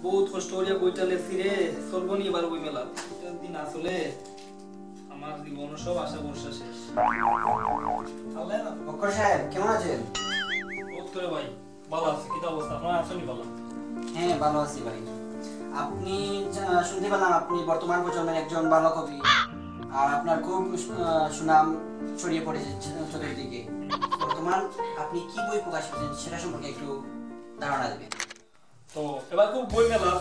বহুত কষ্ট করিয়া বইটা লেখছি রে, চলবো নি এবার বই মেলা। যদি না চলে আমার জীবন সব আশা ভরসা শেষ। বক্কর সাহেব কেমন আছেন? বহুত করে ভাই ভালো আছে, কি অবস্থা আপনার? আসনি ভালো? হ্যাঁ ভালো আছি ভাই। আপনি শুনতে পেলাম আপনি বর্তমান প্রজন্মের একজন ভালো কবি, আর আপনার খুব সুনাম ছড়িয়ে পড়েছে চতুর্দিকে। বর্তমান আপনি কি বই প্রকাশ করেছেন সেটা সম্পর্কে একটু ধারণা দেবেন। তো এবার খুব বই মেলা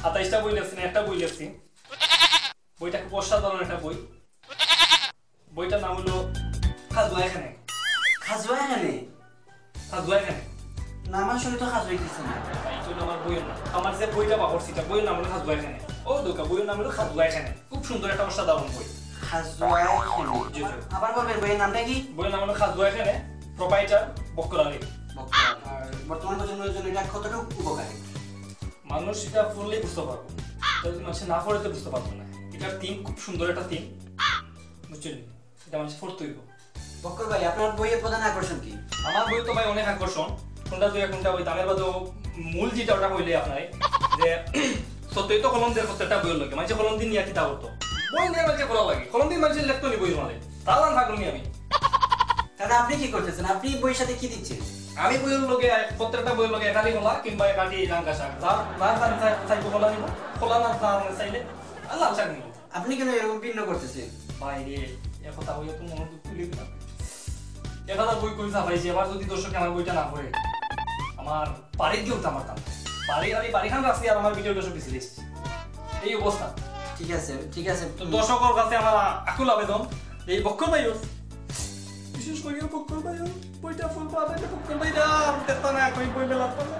28টা বই লেখছি, না একটা বই লেখছি। বইটা খুব অসাধারণ একটা বই। বইটার নাম হলো খাজুয়া এখানে। খাজুয়া এখানে? খাজুয়া এখানে নাম আসলে তো খাজুয়া কিছু না। এই জন্য আমার বইয়ের নাম, আমার যে বইটা পাবো সেটা বইয়ের নাম হলো খাজুয়া এখানে। ও দোকা বইয়ের নাম হলো খাজুয়া এখানে। খুব সুন্দর একটা অসাধারণ বই। খাজুয়া এখানে? জি জি। আবার বলবেন বইয়ের নামটা কি? বইয়ের নাম হলো খাজুয়া এখানে, প্রোপাইটার বক্কর আলী। আর বর্তমান প্রজন্মের জন্য এটা কতটুকু উপকারী? মানুষ এটা পড়লেই বুঝতে পারবো, যদি মানুষ না পড়ে তো বুঝতে পারবো না। এটার থিম খুব সুন্দর একটা থিম, বুঝছেন? এটা মানুষ পড়তে হইব। বক্কর ভাই আপনার বইয়ের প্রধান আকর্ষণ কি? আমার বই তো ভাই অনেক আকর্ষণ, কোনটা দুই কোনটা ওই দামের বাদে মূল যেটা ওটা হইলে আপনার যে সত্যই তো কলম দিয়ে প্রত্যেকটা বইয়ের লাগে মানুষ কলম দিন নিয়ে কিতা করতো, বই নিয়ে মানুষের করা লাগে, কলম দিন মানুষের লেখতো নি বই মানে তাহলে থাকলো নি আমি। তাহলে আপনি কি করতেছেন? আপনি বইয়ের সাথে কি দিচ্ছেন? আমি বইয়ের লগে প্রত্যেকটা বইয়ের লগে একালি খোলা কিংবা একালি লাঙ্কা শাক, চাইবো খোলা নিব, খোলা না চাইলে আর লাল শাক নিব। আপনি কেন এরকম ভিন্ন করতেছেন? ভাই রে একথা হইয়া তো মনে তুলে দিলাম। একথা বই কই চাপাইছি, এবার যদি দর্শক আমার বইটা না পড়ে আমার বাড়ি দিয়েও তো আমার কাম আমি বাড়িখান রাখছি আর আমার ভিডিওটা সব পিছিয়ে দিচ্ছি, এই অবস্থা। ঠিক আছে ঠিক আছে। তো দর্শকের কাছে আমার আকুল আবেদন, এই বক্কর ভাইও বিশেষ করে বক্কর ভাইও বইটা ফুল পাবে, বক্কর ভাইরা তেতা না কই বই মেলা পাবে।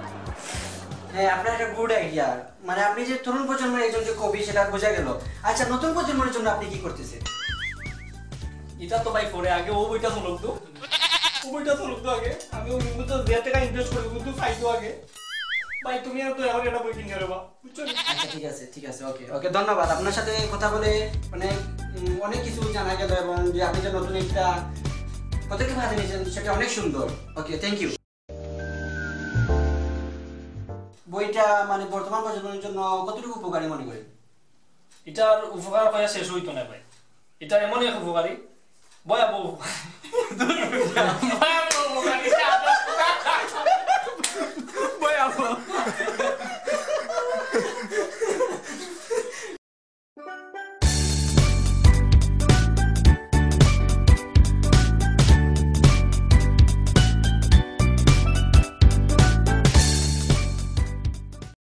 হ্যাঁ আপনার একটা গুড আইডিয়া, মানে আপনি যে তরুণ প্রজন্মের একজন যে কবি সেটা বোঝা গেল। আচ্ছা নতুন প্রজন্মের জন্য আপনি কি করতেছেন? এটা তো ভাই পরে আগে ও বইটা চলুক তো, ও বইটা চলুক তো আগে, আমি ওই মুহূর্তে 1,000 টাকা ইনভেস্ট করি কিন্তু খাইতো আগে। ভাই তুমি আর তো এখন একটা বই কিনে দেবা, বুঝছো? আচ্ছা ঠিক আছে ওকে ওকে ধন্যবাদ। আপনার সাথে কথা বলে মানে অনেক কিছু জানা গেল, এবং যে আপনি যে নতুন একটা পদক্ষেপ হাতে নিয়েছেন সেটা অনেক সুন্দর। Okay thank you. বইটা মানে বর্তমান প্রজন্মের জন্য কতটুকু উপকারী মনে করেন? এটার উপকার পাওয়া শেষ হইতো না ভাই, এটা এমনই এক উপকারী ভয়াবহ